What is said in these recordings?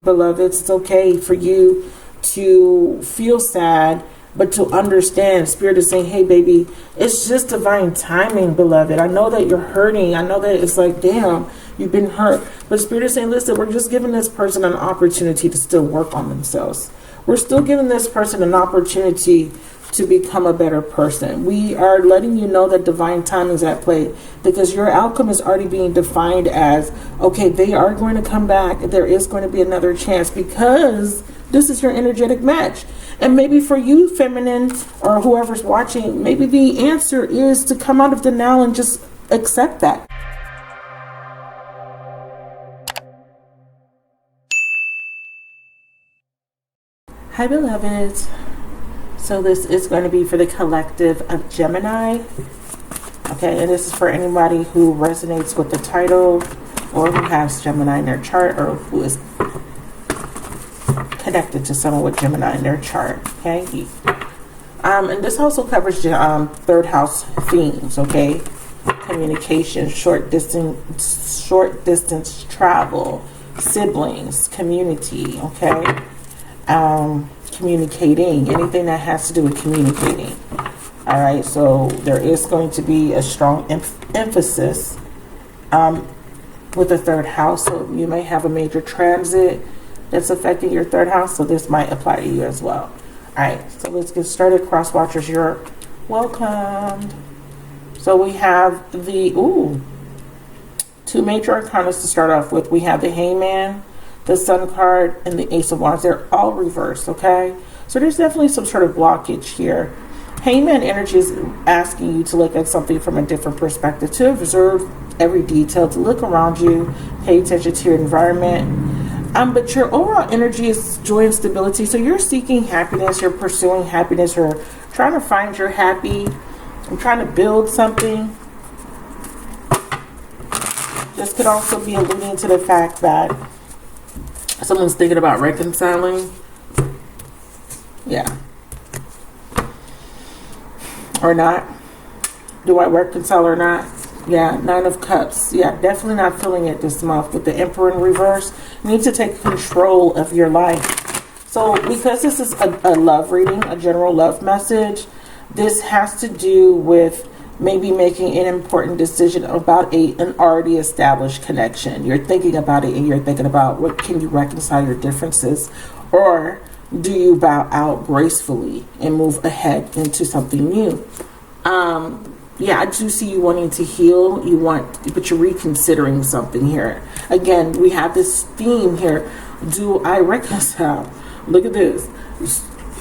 beloveds. It's okay for you to feel sad, but to understand, Spirit is saying, hey baby, it's just divine timing, beloved. I know that you're hurting. I know that it's like, damn, you've been hurt. But Spirit is saying, listen, we're just giving this person an opportunity to still work on themselves. We're still giving this person an opportunity to become a better person. We are letting you know that divine timing is at play, because your outcome is already being defined as, okay, they are going to come back. There is going to be another chance, because this is your energetic match. And maybe for you, feminine, or whoever's watching, maybe the answer is to come out of denial and just accept that. Hi, beloveds. So this is going to be for the collective of Gemini. Okay, and this is for anybody who resonates with the title, or who has Gemini in their chart, or who is connected to someone with Gemini in their chart. Okay, and this also covers third house themes. Okay, communication, short distance travel, siblings, community. Okay, communicating, anything that has to do with communicating. All right, so there is going to be a strong emphasis with the third house. So you may have a major transit that's affecting your third house, so this might apply to you as well. All right, so let's get started. Cross watchers, you're welcomed. So we have the two major arcana to start off with. We have the Hangman, the Sun card, and the Ace of Wands. They're all reversed. Okay, so there's definitely some sort of blockage here. Hangman energy is asking you to look at something from a different perspective, to observe every detail, to look around you, pay attention to your environment. But your overall energy is joy and stability. So you're seeking happiness, you're pursuing happiness, or trying to find your happy, and trying to build something. This could also be alluding to the fact that someone's thinking about reconciling. Yeah. Or not. Do I reconcile or not? Yeah, Nine of Cups. Yeah, definitely not feeling it this month with the Emperor in reverse. You need to take control of your life. So because this is a love reading, a general love message, this has to do with maybe making an important decision about an already established connection. You're thinking about it, and you're thinking about, what can you reconcile your differences? Or do you bow out gracefully and move ahead into something new? Yeah, I do see you wanting to heal. But you're reconsidering something here. Again, we have this theme here. Do I reconcile? Look at this.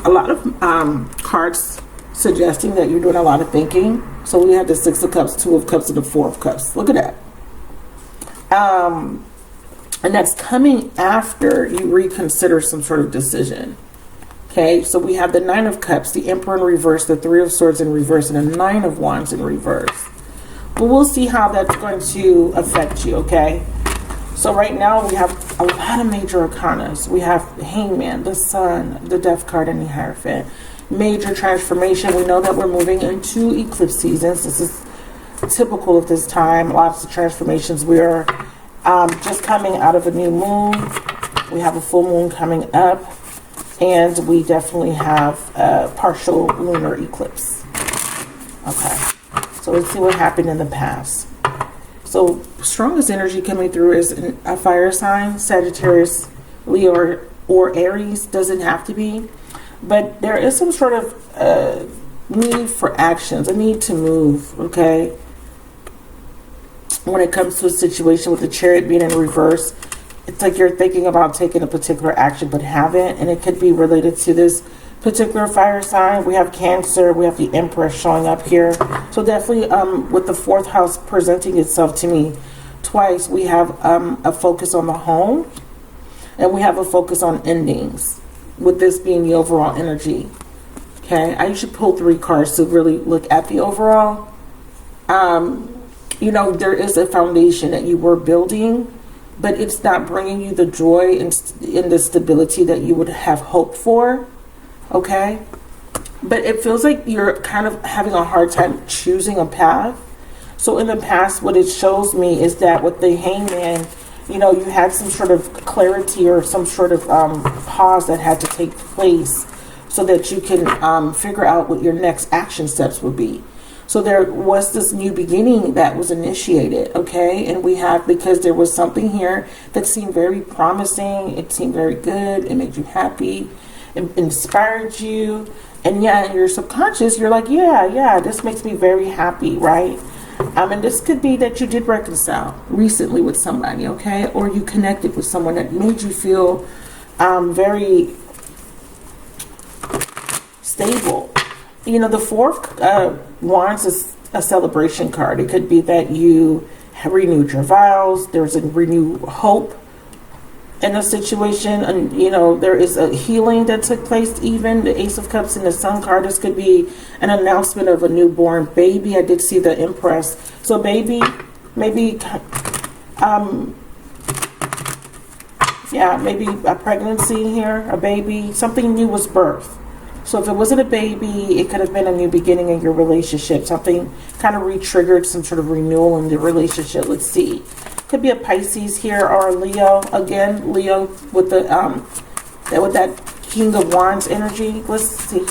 A lot of cards suggesting that you're doing a lot of thinking. So we have the Six of Cups, Two of Cups, and the Four of Cups. Look at that. And that's coming after you reconsider some sort of decision. Okay, so we have the Nine of Cups, the Emperor in reverse, the Three of Swords in reverse, and the Nine of Wands in reverse. But we'll see how that's going to affect you, okay? So right now we have a lot of major arcanas. We have the Hangman, the Sun, the Death card, and the Hierophant. Major transformation. We know that we're moving into eclipse seasons. This is typical of this time. Lots of transformations. We are just coming out of a new moon. We have a full moon coming up. And we definitely have a partial lunar eclipse. Okay. So let's see what happened in the past. So strongest energy coming through is a fire sign, Sagittarius, Leo, or Aries. Doesn't have to be. But there is some sort of need for actions, a need to move, okay? When it comes to a situation with the Chariot being in reverse, it's like you're thinking about taking a particular action but haven't, and it could be related to this particular fire sign. We have Cancer, we have the Empress showing up here. So definitely with the fourth house presenting itself to me twice, we have a focus on the home, and we have a focus on endings, with this being the overall energy. Okay, I usually pull 3 cards to really look at the overall. You know, there is a foundation that you were building, but it's not bringing you the joy and the stability that you would have hoped for. Okay, but it feels like you're kind of having a hard time choosing a path. So in the past, what it shows me is that with the Hangman, you know, you had some sort of clarity or some sort of pause that had to take place so that you can figure out what your next action steps would be. So there was this new beginning that was initiated, okay? And we have, because there was something here that seemed very promising, it seemed very good, it made you happy, it inspired you. And yeah, in your subconscious, you're like, yeah, this makes me very happy, right? And this could be that you did reconcile recently with somebody, okay? Or you connected with someone that made you feel very stable. You know, the Fourth Wands is a celebration card. It could be that you have renewed your vows. There's a renewed hope in a situation, and you know, there is a healing that took place. Even the Ace of Cups and the Sun card, this could be an announcement of a newborn baby. I did see the Empress. So baby, maybe maybe a pregnancy here, a baby, something new was birthed. So if it wasn't a baby, it could have been a new beginning in your relationship. Something kind of re-triggered some sort of renewal in the relationship. Let's see. Could be a Pisces here or a Leo. Again, Leo with the with that King of Wands energy. Let's see.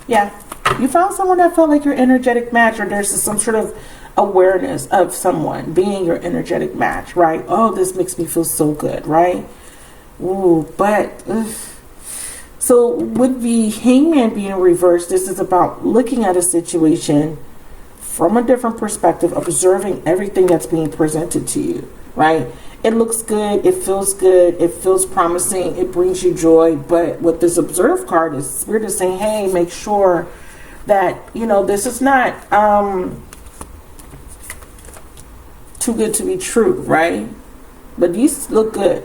Yeah, you found someone that felt like your energetic match, or there's some sort of awareness of someone being your energetic match, right? Oh, this makes me feel so good, right? Ooh, but so with the Hangman being reversed, this is about looking at a situation from a different perspective, observing everything that's being presented to you, right? It looks good, it feels promising, it brings you joy. But what this observe card is, Spirit is saying, hey, make sure that, you know, this is not too good to be true, right? But these look good.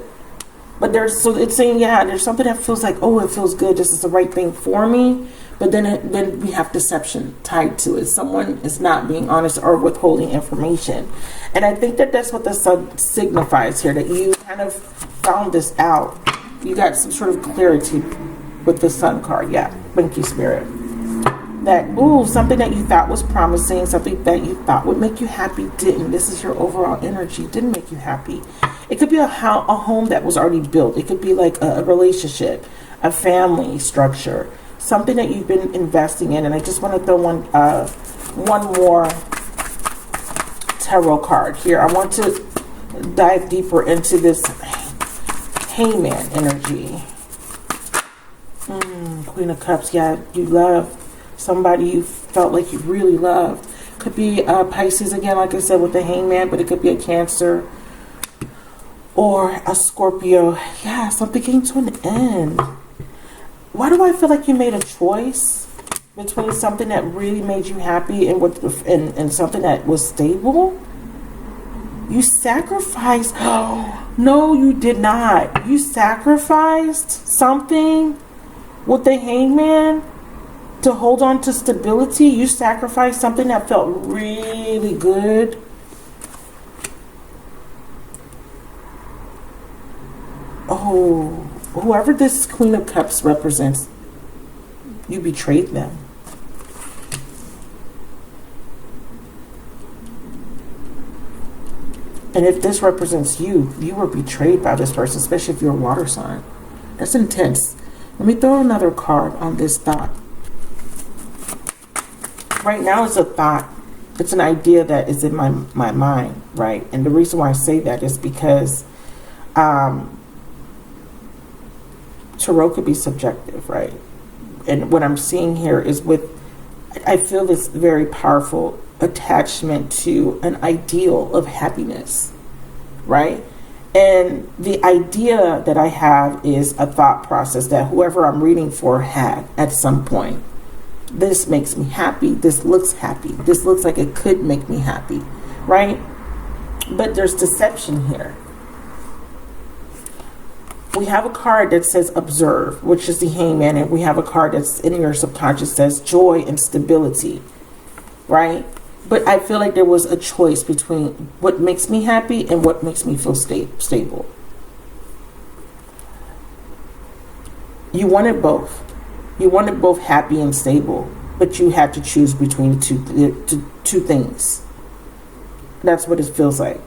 But so it's saying, yeah, there's something that feels like, oh, it feels good, this is the right thing for me. But then we have deception tied to it. Someone is not being honest or withholding information. And I think that that's what the Sun signifies here, that you kind of found this out. You got some sort of clarity with the Sun card. Yeah, thank you, Spirit. That, ooh, something that you thought was promising, something that you thought would make you happy didn't. This is your overall energy. Didn't make you happy. It could be a home that was already built. It could be like a relationship, a family structure, something that you've been investing in. And I just want to throw one more tarot card here. I want to dive deeper into this Hangman energy. Queen of Cups. Yeah, you love somebody you felt like you really loved. Could be Pisces again, like I said, with the Hangman, but it could be a Cancer or a Scorpio. Yeah, something came to an end. Why do I feel like you made a choice between something that really made you happy and something that was stable? You sacrificed. Oh, no, you did not. You sacrificed something with the Hangman to hold on to stability. You sacrificed something that felt really good. Oh, whoever this Queen of Cups represents, you betrayed them. And if this represents you, you were betrayed by this person, especially if you're a water sign. That's intense. Let me throw another card on this thought. Right now it's a thought. It's an idea that is in my mind, right? And the reason why I say that is because tarot could be subjective, right? And what I'm seeing here is I feel this very powerful attachment to an ideal of happiness, right? And the idea that I have is a thought process that whoever I'm reading for had at some point. This makes me happy. This looks happy. This looks like it could make me happy, right? But there's deception here. We have a card that says observe, which is the Hangman, and we have a card that's in your subconscious says joy and stability, right? But I feel like there was a choice between what makes me happy and what makes me feel stable. You wanted both. You wanted both happy and stable, but you had to choose between two things. That's what it feels like.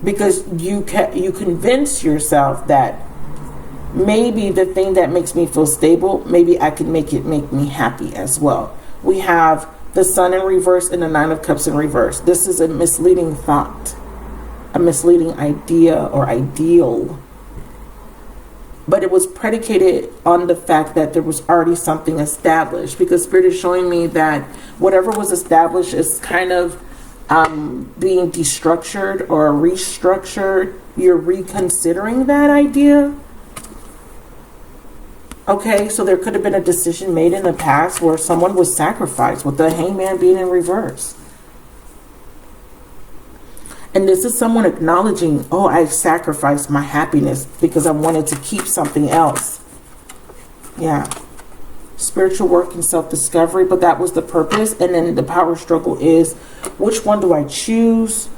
because you convince yourself that maybe the thing that makes me feel stable, maybe I can make me happy as well. We have the Sun in reverse and the Nine of Cups in reverse. This is a misleading thought, a misleading idea or ideal. But it was predicated on the fact that there was already something established, because Spirit is showing me that whatever was established is kind of being destructured or restructured. You're reconsidering that idea. Okay, so there could have been a decision made in the past where someone was sacrificed, with the Hangman being in reverse. And this is someone acknowledging, oh, I sacrificed my happiness because I wanted to keep something else. Yeah. Spiritual work and self-discovery, but that was the purpose. And then the power struggle is, which one do I choose?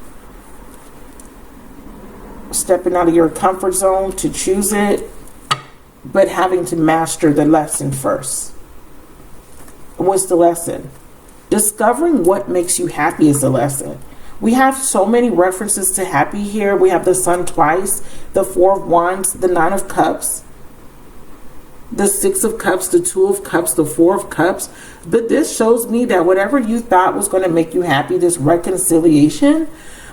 Stepping out of your comfort zone to choose it, but having to master the lesson first. What's the lesson? Discovering what makes you happy is the lesson. We have so many references to happy here. We have the Sun twice, the Four of Wands, the Nine of Cups, the Six of Cups, the Two of Cups, the Four of Cups. But this shows me that whatever you thought was going to make you happy, this reconciliation,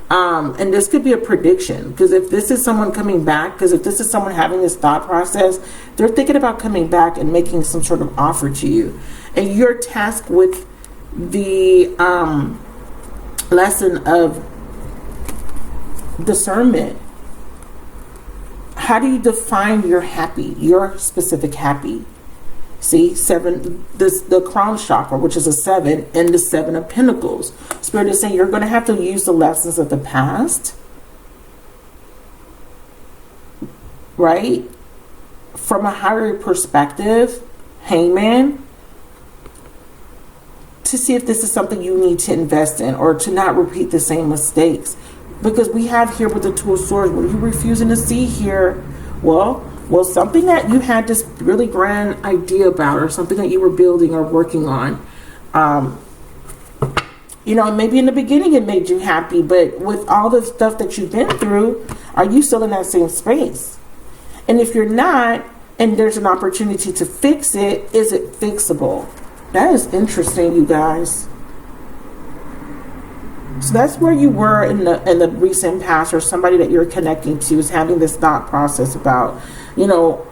and this could be a prediction, because if this is someone coming back, because if this is someone having this thought process, they're thinking about coming back and making some sort of offer to you. And you're tasked with the lesson of discernment. How do you define your happy, your specific happy? See, seven, the crown chakra, which is a 7, and the 7 of Pentacles. Spirit is saying you're going to have to use the lessons of the past, right? From a higher perspective, Hangman, to see if this is something you need to invest in, or to not repeat the same mistakes. Because we have here with the Two of Swords, what are you refusing to see here? Well, something that you had this really grand idea about, or something that you were building or working on. You know, maybe in the beginning it made you happy, but with all the stuff that you've been through, are you still in that same space? And if you're not, and there's an opportunity to fix it, is it fixable? That is interesting, you guys. So that's where you were in the recent past, or somebody that you're connecting to is having this thought process about, you know,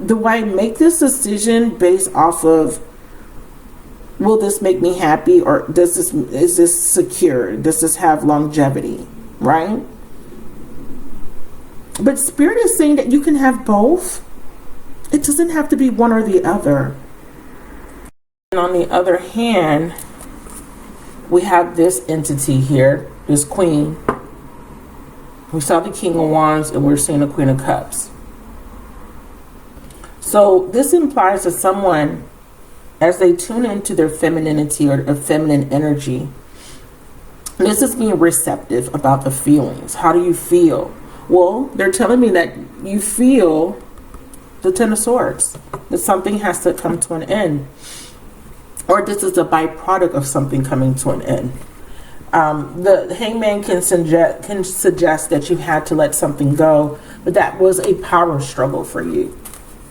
do I make this decision based off of, will this make me happy, or is this secure? Does this have longevity, right? But Spirit is saying that you can have both. It doesn't have to be one or the other. And on the other hand, we have this entity here, this Queen. We saw the King of Wands, and we're seeing the Queen of Cups. So this implies that someone, as they tune into their femininity or a feminine energy, this is being receptive about the feelings. How do you feel? Well, they're telling me that you feel the Ten of Swords, that something has to come to an end. Or this is a byproduct of something coming to an end. The Hangman can suggest that you had to let something go, but that was a power struggle for you,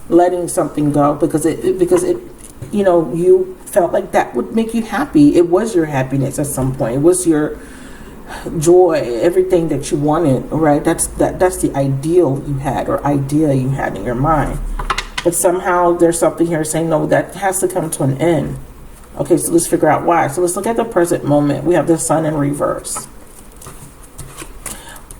letting something go, because it you know, you felt like that would make you happy. It was your happiness at some point. It was your joy, everything that you wanted, right? That's the ideal you had, or idea you had in your mind. But somehow there's something here saying, no, that has to come to an end. Okay, so let's figure out why. So let's look at the present moment. We have the Sun in reverse.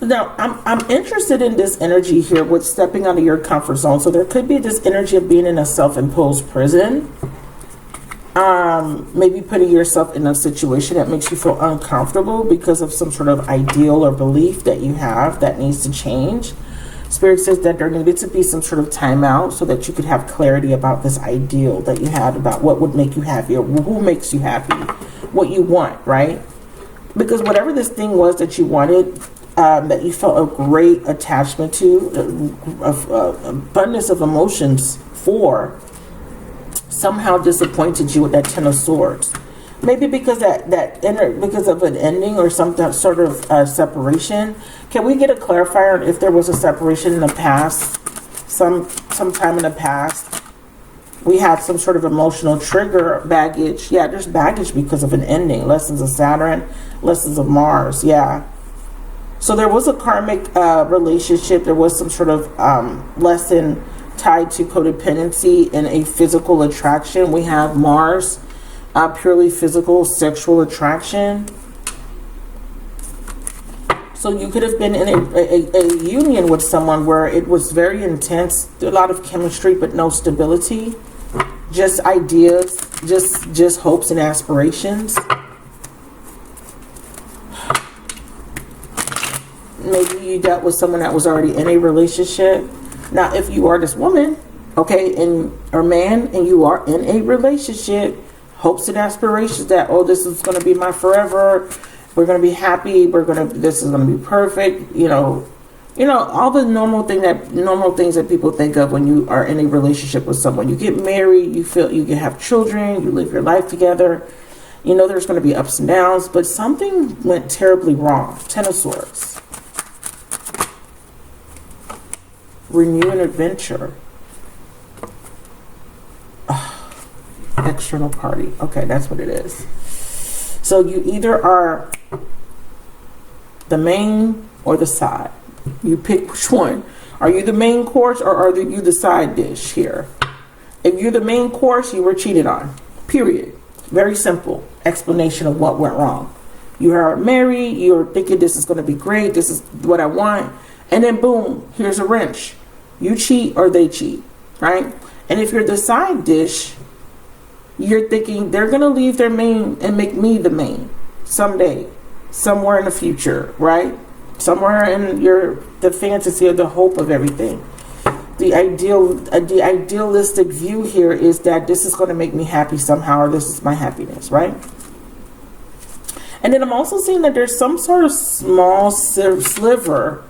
Now, I'm interested in this energy here with stepping out of your comfort zone. So there could be this energy of being in a self-imposed prison. Maybe putting yourself in a situation that makes you feel uncomfortable because of some sort of ideal or belief that you have that needs to change. Spirit says that there needed to be some sort of timeout so that you could have clarity about this ideal that you had about what would make you happy, or who makes you happy, what you want, right? Because whatever this thing was that you wanted, that you felt a great attachment to, abundance of emotions for, somehow disappointed you with that Ten of Swords. Maybe because because of an ending or some sort of separation. Can we get a clarifier on if there was a separation in the past, sometime in the past? We had some sort of emotional trigger, baggage. Yeah, there's baggage because of an ending. Lessons of Saturn, lessons of Mars. Yeah. So there was a karmic relationship. There was some sort of lesson tied to codependency and a physical attraction. We have Mars, purely physical, sexual attraction. So you could have been in a union with someone where it was very intense, a lot of chemistry, but no stability. Just ideas, just hopes and aspirations. Maybe you dealt with someone that was already in a relationship. Now, if you are this woman, okay, or man, and you are in a relationship, hopes and aspirations that, oh, this is going to be my forever. We're going to be happy. This is going to be perfect. You know, all the normal things that people think of when you are in a relationship with someone. You get married, you can have children, you live your life together. You know, there's going to be ups and downs, but something went terribly wrong. Ten of Swords. Renew an adventure. External party. Okay, that's what it is. So you either are the main or the side. You pick which one. Are you the main course or are you the side dish here? If you're the main course, you were cheated on. Period. Very simple explanation of what went wrong. You are married. You're thinking this is going to be great. This is what I want. And then boom, here's a wrench. You cheat or they cheat, right? And if you're the side dish, you're thinking they're going to leave their main and make me the main someday, somewhere in the future, right? Somewhere in the fantasy or the hope of everything. The idealistic view here is that this is going to make me happy somehow, or this is my happiness, right? And then I'm also seeing that there's some sort of small sliver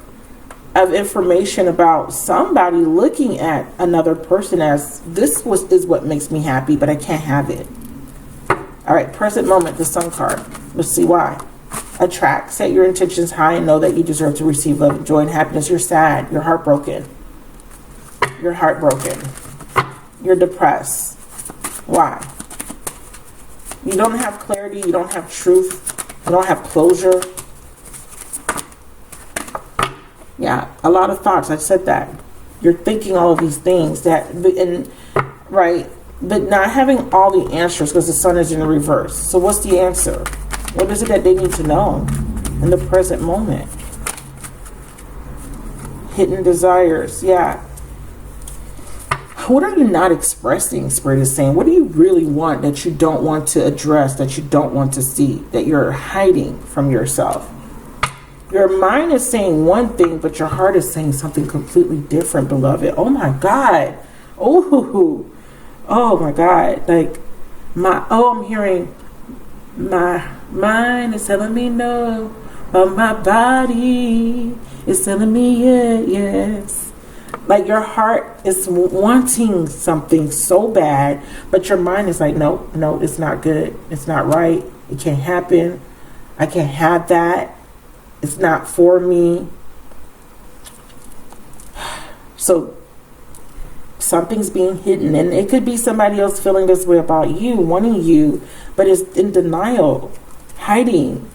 of information about somebody looking at another person as is what makes me happy, but I can't have it. All right, present moment, the Sun card. Let's see why. Attract, set your intentions high and know that you deserve to receive love, joy, and happiness. You're sad. You're heartbroken. You're heartbroken. You're depressed. Why? You don't have clarity. You don't have truth. You don't have closure. Yeah, a lot of thoughts. I said that. You're thinking all of these things right, but not having all the answers because the Sun is in reverse. So what's the answer? What is it that they need to know in the present moment? Hidden desires. Yeah. What are you not expressing, Spirit is saying? What do you really want that you don't want to address, that you don't want to see, that you're hiding from yourself? Your mind is saying one thing, but your heart is saying something completely different, beloved. Oh my God. Oh my God. I'm hearing my mind is telling me no, but my body is telling me yes. Like your heart is wanting something so bad, but your mind is like, no, it's not good. It's not right. It can't happen. I can't have that. It's not for me. So something's being hidden, and it could be somebody else feeling this way about you, wanting you, but it's in denial, hiding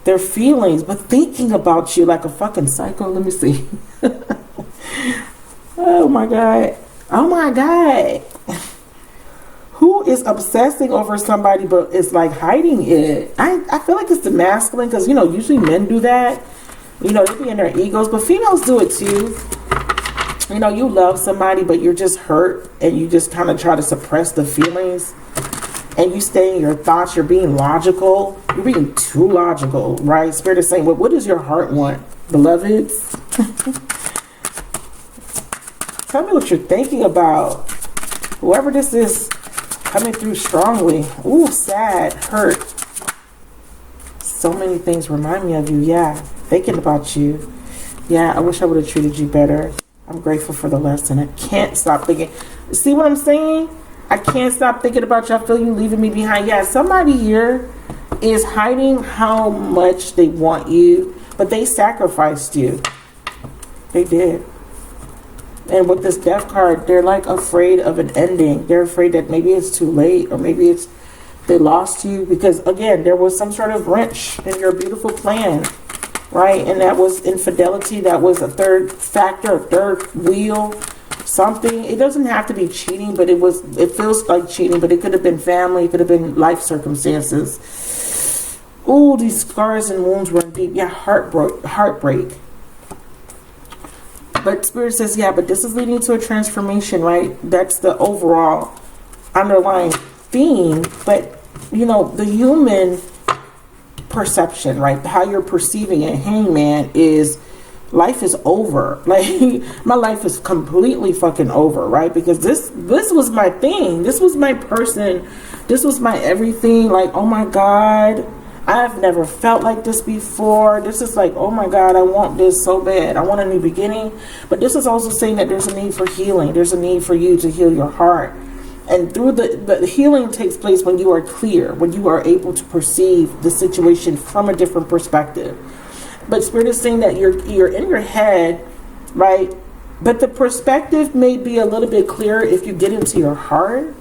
their feelings, but thinking about you like a fucking psycho. Let me see. Oh my God. Who is obsessing over somebody but is like hiding it? I feel like it's the masculine because, usually men do that. They be in their egos, but females do it too. You love somebody, but you're just hurt and you just kind of try to suppress the feelings and you stay in your thoughts. You're being logical. You're being too logical, right? Spirit is saying, well, what does your heart want, beloveds? Tell me what you're thinking about. Whoever this is coming through strongly. Ooh, sad, hurt. So many things remind me of you. Yeah, thinking about you. Yeah, I wish I would have treated you better. I'm grateful for the lesson. I can't stop thinking. See what I'm saying? I can't stop thinking about you. I feel you leaving me behind. Yeah, somebody here is hiding how much they want you, but they sacrificed you. They did. And with this death card, they're like afraid of an ending. They're afraid that maybe it's too late, or maybe it's they lost you, because again, there was some sort of wrench in your beautiful plan, right? And that was infidelity. That was a third factor, a third wheel, something. It doesn't have to be cheating, but it feels like cheating, but it could have been family, it could have been life circumstances. Ooh, these scars and wounds run deep. Yeah, heartbreak. But Spirit says, yeah, but this is leading to a transformation, right? That's the overall underlying theme. But, you know, the human perception, right? How you're perceiving it, Hangman, is life is over. Like, my life is completely fucking over, right? Because this was my thing. This was my person. This was my everything. Like, oh my God, I've never felt like this before. This is like, oh my God, I want this so bad. I want a new beginning. But this is also saying that there's a need for healing. There's a need for you to heal your heart. And through the healing takes place when you are clear, when you are able to perceive the situation from a different perspective. But Spirit is saying that you're in your head, right? But the perspective may be a little bit clearer if you get into your heart.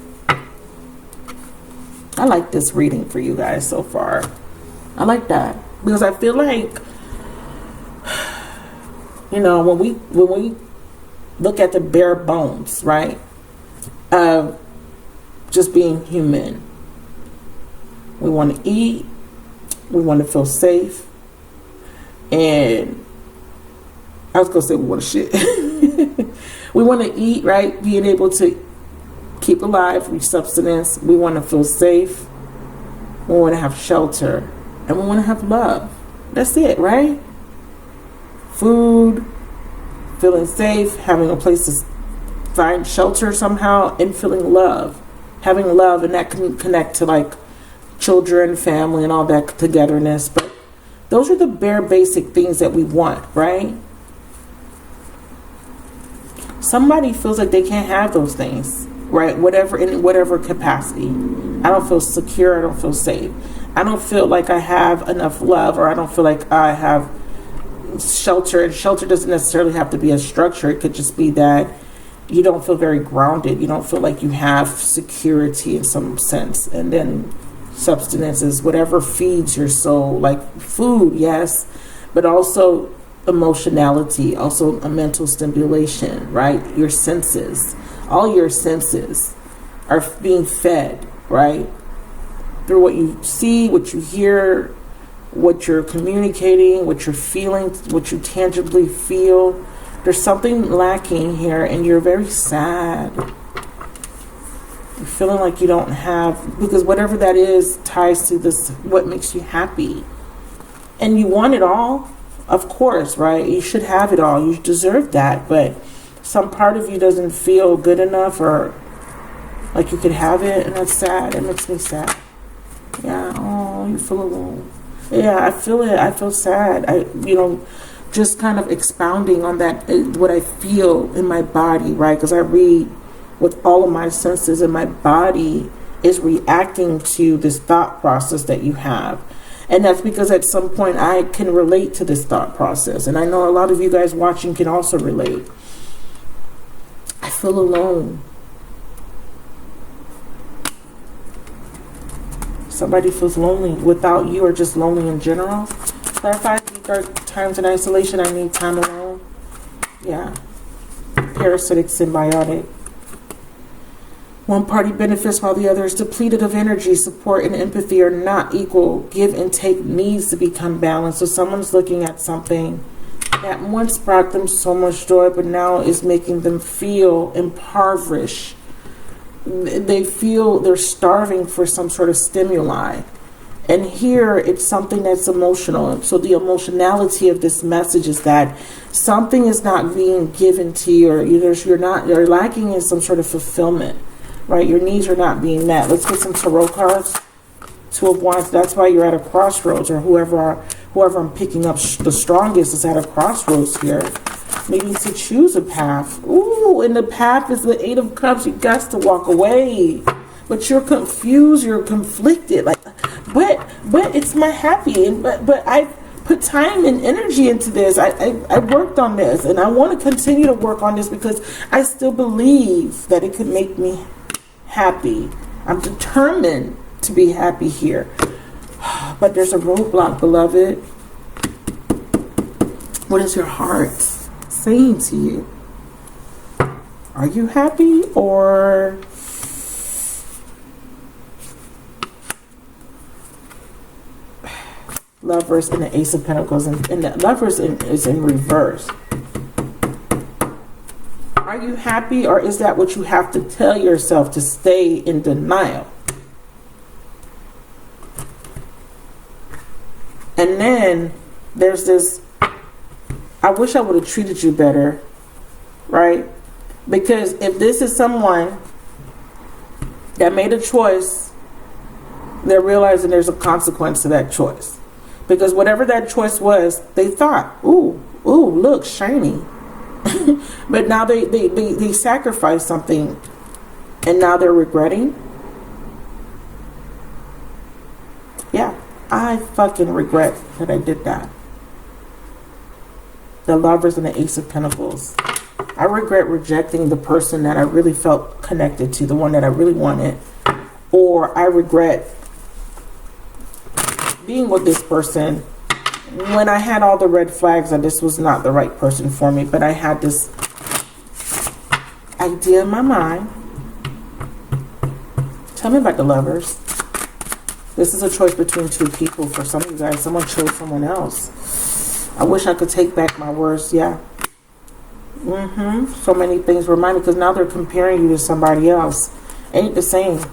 I like this reading for you guys so far. I like that, because I feel like, you know, when we look at the bare bones, right, of just being human, we want to eat, we want to feel safe, and I was gonna say we want to shit. We want to eat, right, being able to keep alive, reach subsistence. We want to feel safe, we want to have shelter, and we want to have love. That's it, right? Food, feeling safe, having a place to find shelter somehow, and feeling love. Having love, and that can connect to like children, family, and all that togetherness. But those are the bare basic things that we want, right? Somebody feels like they can't have those things, right? In whatever capacity. I don't feel secure. I don't feel safe. I don't feel like I have enough love, or I don't feel like I have shelter. And shelter doesn't necessarily have to be a structure. It could just be that you don't feel very grounded. You don't feel like you have security in some sense. And then substance is whatever feeds your soul, like food, yes, but also emotionality, also a mental stimulation, right? Your senses, all your senses are being fed, right? Through what you see, what you hear, what you're communicating, what you're feeling, what you tangibly feel. There's something lacking here, and you're very sad. You're feeling like you don't have, because whatever that is ties to this, what makes you happy. And you want it all, of course, right? You should have it all. You deserve that, but some part of you doesn't feel good enough, or like you could have it, and that's sad. It makes me sad. Yeah, oh, you feel alone. Yeah, I feel it. I feel sad. Just kind of expounding on that, what I feel in my body, right? Because I read with all of my senses, and my body is reacting to this thought process that you have. And that's because at some point I can relate to this thought process. And I know a lot of you guys watching can also relate. I feel alone. Somebody feels lonely without you, or just lonely in general. Clarify, these are times in isolation. I need time alone. Yeah. Parasitic, symbiotic. One party benefits while the other is depleted of energy. Support and empathy are not equal. Give and take needs to become balanced. So someone's looking at something that once brought them so much joy, but now is making them feel impoverished. They feel they're starving for some sort of stimuli. And here it's something that's emotional. So the emotionality of this message is that something is not being given to you, or you're lacking in some sort of fulfillment, right? Your needs are not being met. Let's get some tarot cards. Two of Wands. That's why you're at a crossroads, or whoever I'm picking up the strongest is at a crossroads here. needing to choose a path. Ooh, and the path is the Eight of Cups. You got to walk away. But you're confused, you're conflicted. Like, but it's my happy. But I put time and energy into this. I worked on this, and I want to continue to work on this because I still believe that it could make me happy. I'm determined to be happy here. But there's a roadblock, beloved. What is your heart saying to you? Are you happy, or Lovers and the Ace of Pentacles, and the Lovers is in reverse. Are you happy, or is that what you have to tell yourself to stay in denial? And then there's this, I wish I would have treated you better, right? Because if this is someone that made a choice, they're realizing there's a consequence to that choice. Because whatever that choice was, they thought, ooh, look, shiny. But now they sacrificed something, and now they're regretting. Yeah, I fucking regret that I did that. The Lovers and the Ace of Pentacles. I regret rejecting the person that I really felt connected to, the one that I really wanted. Or I regret being with this person when I had all the red flags that this was not the right person for me. But I had this idea in my mind. Tell me about the Lovers. This is a choice between two people. For some of you guys, someone chose someone else. I wish I could take back my words. Yeah. So many things remind me, because now they're comparing you to somebody else. Ain't the same.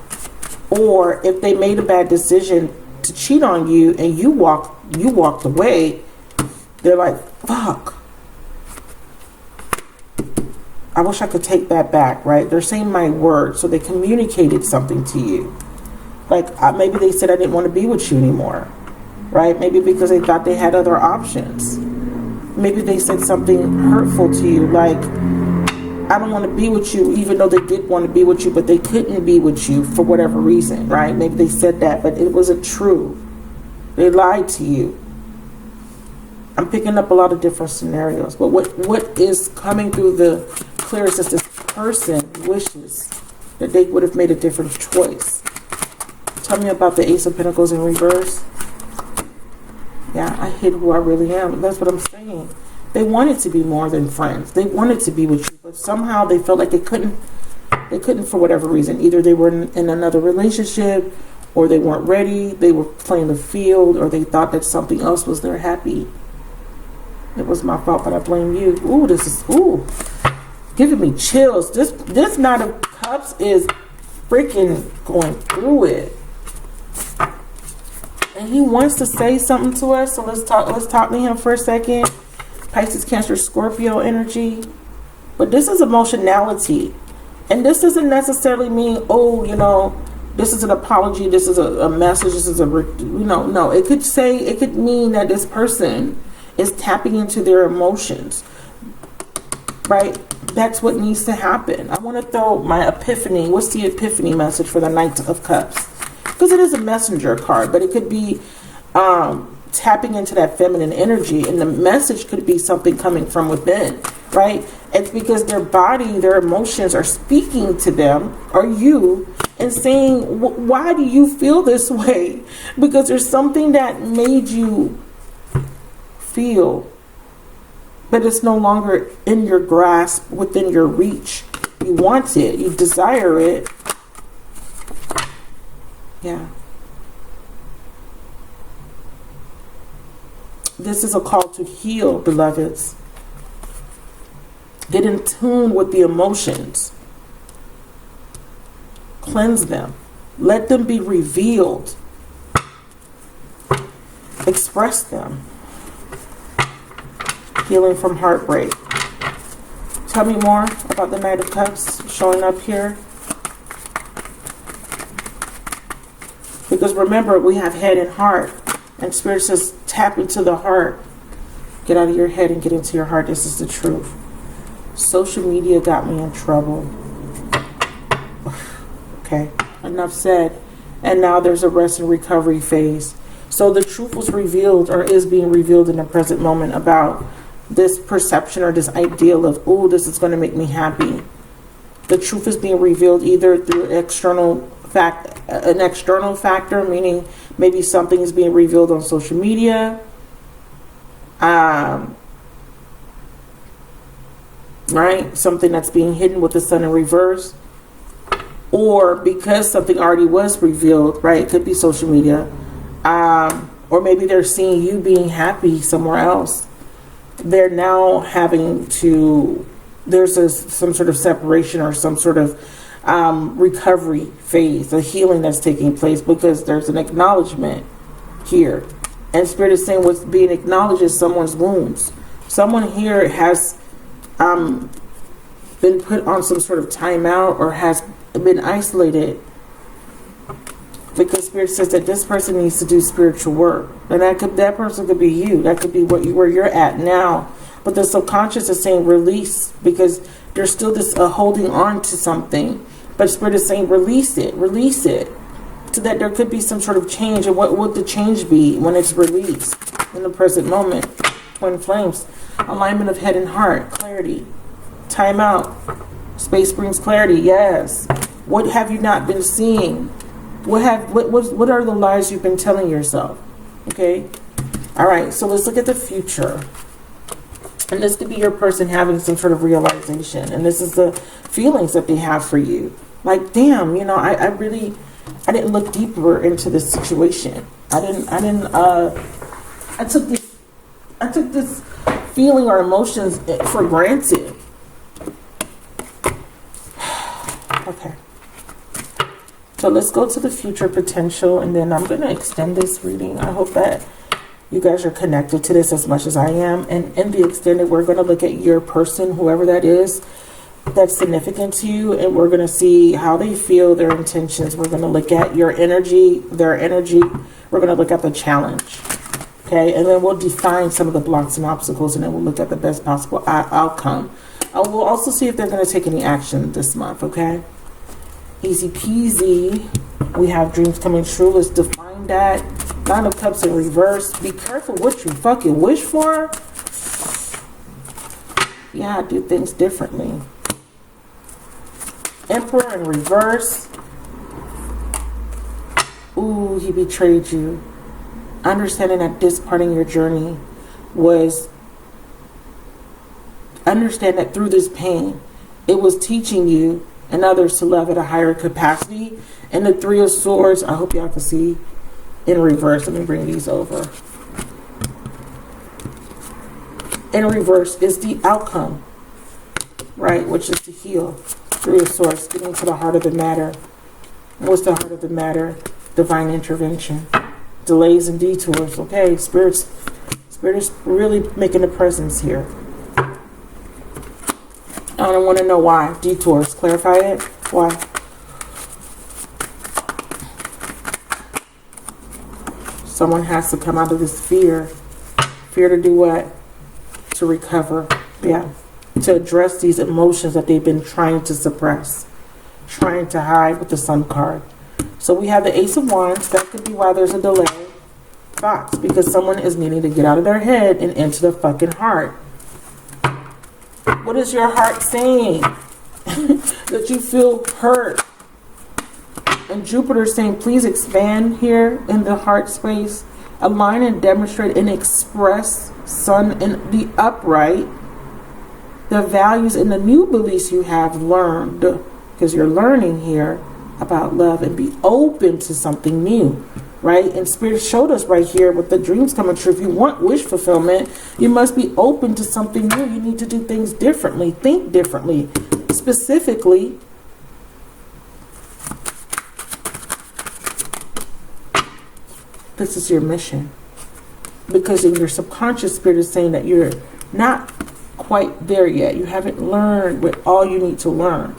Or if they made a bad decision to cheat on you and you walked away, they're like, fuck, I wish I could take that back, right? They're saying my word, so they communicated something to you. Like, maybe they said I didn't want to be with you anymore, right? Maybe because they thought they had other options. Maybe they said something hurtful to you, like, I don't want to be with you, even though they did want to be with you, but they couldn't be with you for whatever reason, right? Maybe they said that, but it wasn't true. They lied to you. I'm picking up a lot of different scenarios, but what is coming through the clearest is this person wishes that they would have made a different choice. Tell me about the Ace of Pentacles in reverse. Yeah, I hid who I really am. That's what I'm saying. They wanted to be more than friends. They wanted to be with you, but somehow they felt like they couldn't for whatever reason. Either they were in another relationship, or they weren't ready, they were playing the field, or they thought that something else was their happy. It was my fault, but I blame you. Ooh, this is, giving me chills. This Knight of Cups is freaking going through it. And he wants to say something to us, so let's talk to him for a second. Pisces, Cancer, Scorpio energy. But this is emotionality. And this doesn't necessarily mean, this is an apology, this is a message, this is no. It could mean that this person is tapping into their emotions. Right? That's what needs to happen. I want to throw my epiphany. What's the epiphany message for the Knight of Cups? Because it is a messenger card, but it could be tapping into that feminine energy, and the message could be something coming from within, right? It's because their body, their emotions are speaking to them, or you, and saying, why do you feel this way? Because there's something that made you feel, but it's no longer in your grasp, within your reach. You want it, you desire it. Yeah. This is a call to heal, beloveds. Get in tune with the emotions. Cleanse them. Let them be revealed. Express them. Healing from heartbreak. Tell me more about the Knight of Cups showing up here. Because remember, we have head and heart. And Spirit says, tap into the heart. Get out of your head and get into your heart. This is the truth. Social media got me in trouble. Okay, enough said. And now there's a rest and recovery phase. So the truth was revealed, or is being revealed in the present moment, about this perception or this ideal of, oh, this is going to make me happy. The truth is being revealed either through an external factor, meaning maybe something is being revealed on social media, right? Something that's being hidden with the sun in reverse, or because something already was revealed, right? It could be social media, or maybe they're seeing you being happy somewhere else. They're now having to, there's some sort of separation or some sort of recovery phase, a healing that's taking place, because there's an acknowledgement here. And Spirit is saying what's being acknowledged is someone's wounds. Someone here has been put on some sort of timeout or has been isolated, because Spirit says that this person needs to do spiritual work. And that person could be you. That could be where you're at now. But the subconscious is saying release, because there's still this holding on to something. But Spirit is saying release it, so that there could be some sort of change. And what would the change be when it's released in the present moment? Twin flames, alignment of head and heart, clarity, time out. Space brings clarity. Yes. What have you not been seeing? What are the lies you've been telling yourself? Okay. All right. So let's look at the future. And this could be your person having some sort of realization. And this is the feelings that they have for you. Like, damn, I didn't look deeper into this situation. I took this feeling or emotions for granted. Okay. So let's go to the future potential, and then I'm going to extend this reading. I hope that you guys are connected to this as much as I am. And in the extended, we're going to look at your person, whoever that is, that's significant to you, and we're going to see how they feel, their intentions. We're going to look at your energy, their energy. We're going to look at the challenge. Okay, and then we'll define some of the blocks and obstacles, and then we'll look at the best possible outcome. We'll also see if they're going to take any action this month, okay? Easy peasy. We have dreams coming true. Let's define that. Nine of Cups in reverse. Be careful what you fucking wish for. Yeah, I do things differently. Emperor in reverse. Ooh, he betrayed you. Understanding that this part in your journey was, understand that through this pain, it was teaching you and others to love at a higher capacity. And the Three of Swords, I hope y'all can see in reverse. Let me bring these over. In reverse is the outcome, right? Which is to heal. Three of Swords, getting to the heart of the matter. What's the heart of the matter? Divine intervention. Delays and detours. Okay, Spirit is really making a presence here. I don't want to know why. Detours. Clarify it. Why? Someone has to come out of this fear. Fear to do what? To recover. Yeah. To address these emotions that they've been trying to suppress. Trying to hide with the Sun card. So we have the Ace of Wands. That could be why there's a delay. Thoughts. Because someone is needing to get out of their head and into the fucking heart. What is your heart saying? That you feel hurt. And Jupiter is saying, please expand here in the heart space. Align and demonstrate and express, Sun in the upright, the values and the new beliefs you have learned. Because you're learning here about love, and be open to something new. Right? And Spirit showed us right here with the dreams coming true. If you want wish fulfillment, you must be open to something new. You need to do things differently. Think differently. Specifically, this is your mission. Because in your subconscious, Spirit is saying that you're not quite there yet. You haven't learned what all you need to learn.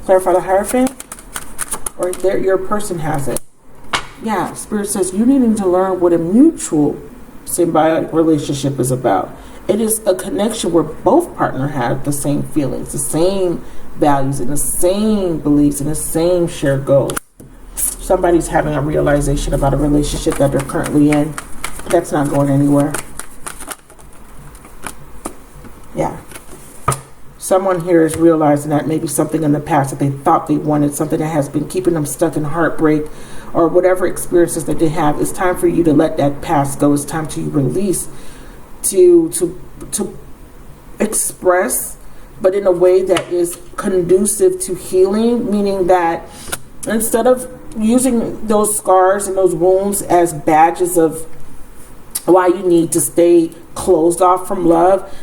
Clarify the Hierophant? Or your person has it. Yeah, Spirit says you're needing to learn what a mutual symbiotic relationship is about. It is a connection where both partners have the same feelings, the same values, and the same beliefs, and the same shared goals. Somebody's having a realization about a relationship that they're currently in. That's not going anywhere. Yeah. Someone here is realizing that maybe something in the past that they thought they wanted, something that has been keeping them stuck in heartbreak or whatever experiences that they have. It's time for you to let that past go. It's time to release, to express, but in a way that is conducive to healing, meaning that instead of using those scars and those wounds as badges of why you need to stay closed off from love,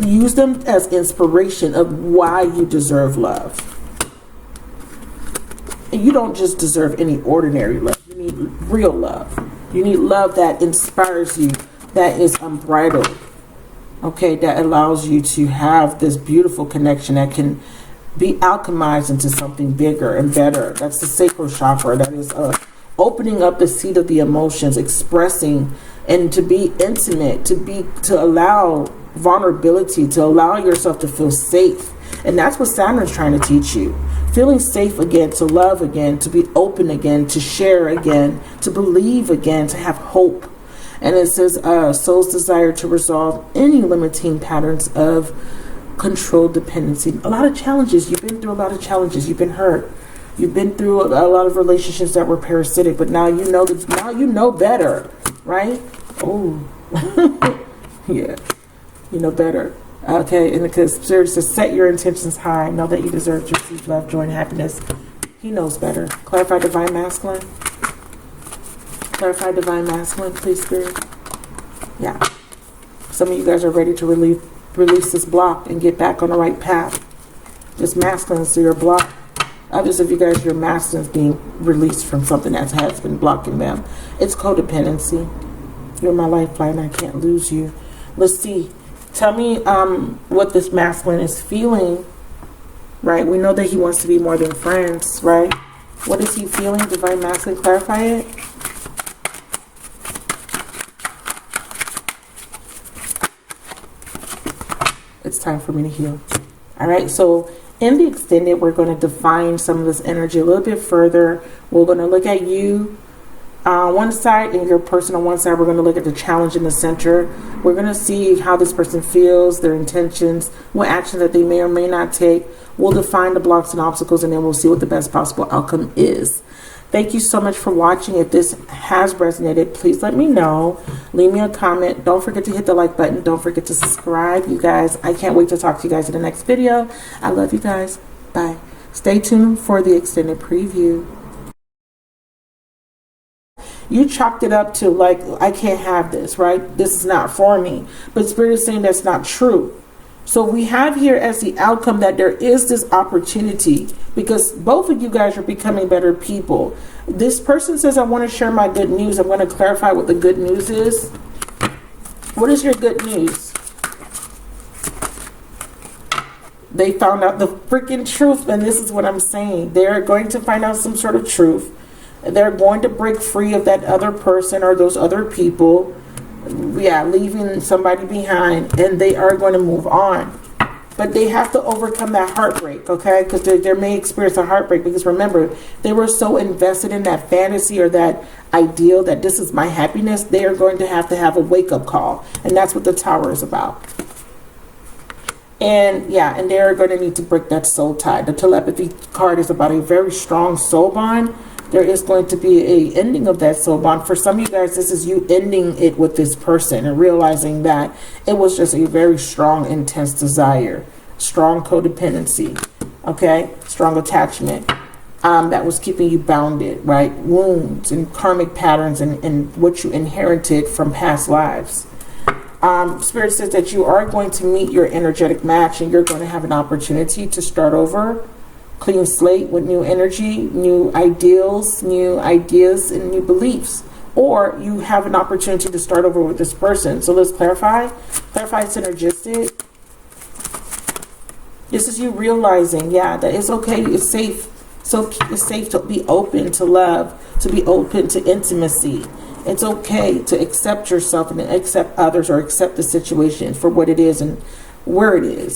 use them as inspiration of why you deserve love. And you don't just deserve any ordinary love. You need real love. You need love that inspires you, that is unbridled, okay, that allows you to have this beautiful connection that can be alchemized into something bigger and better. That's the sacral chakra. That is opening up the seat of the emotions, expressing, and to be intimate, to allow vulnerability, to allow yourself to feel safe. And that's what Saturn's trying to teach you. Feeling safe again, to love again, to be open again, to share again, to believe again, to have hope. And it says soul's desire to resolve any limiting patterns of control dependency. A lot of challenges. You've been through a lot of challenges. You've been hurt. You've been through a lot of relationships that were parasitic, but now you know that, now you know better, right? Oh, yeah, you know better. Okay, and because Spirit says, set your intentions high. Know that you deserve to receive love, joy, and happiness. He knows better. Clarify Divine Masculine. Clarify Divine Masculine, please, Spirit. Yeah. Some of you guys are ready to release this block and get back on the right path. This masculine is your block. Others of you guys, your masculine is being released from something that has been blocking them. It's codependency. You're my lifeline. I can't lose you. Let's see. Tell me what this masculine is feeling, right? We know that he wants to be more than friends, right? What is he feeling? Divine Masculine, clarify it. It's time for me to heal. All right, so in the extended, we're going to define some of this energy a little bit further. We're going to look at you on one side and your person on one side. We're going to look at the challenge in the center. We're going to see how this person feels, their intentions, what action that they may or may not take. We'll define the blocks and obstacles, and then we'll see what the best possible outcome is. Thank you so much for watching. If this has resonated, please let me know. Leave me a comment. Don't forget to hit the like button. Don't forget to subscribe, you guys. I can't wait to talk to you guys in the next video. I love you guys. Bye. Stay tuned for the extended preview. You chalked it up to like, I can't have this, right? This is not for me. But Spirit is saying that's not true. So we have here as the outcome that there is this opportunity, because both of you guys are becoming better people. This person says, I want to share my good news. I'm going to clarify what the good news is. What is your good news? They found out the freaking truth, and this is what I'm saying. They're going to find out some sort of truth. They're going to break free of that other person or those other people. Yeah, leaving somebody behind, and they are going to move on. But they have to overcome that heartbreak, okay? Because they may experience a heartbreak, because remember, they were so invested in that fantasy or that ideal that this is my happiness. They are going to have a wake-up call, and that's what the Tower is about. And yeah, and they're going to need to break that soul tie. The telepathy card is about a very strong soul bond. There is going to be a ending of that soul bond. For some of you guys, this is you ending it with this person and realizing that it was just a very strong, intense desire, strong codependency, okay, strong attachment that was keeping you bounded, right? Wounds and karmic patterns and what you inherited from past lives. Spirit says that you are going to meet your energetic match, and you're going to have an opportunity to start over. Clean slate with new energy, new ideals, new ideas, and new beliefs. Or you have an opportunity to start over with this person. So let's clarify. Clarify synergistic. This is you realizing, yeah, that it's okay, it's safe. So it's safe to be open to love, to be open to intimacy. It's okay to accept yourself and accept others, or accept the situation for what it is and where it is.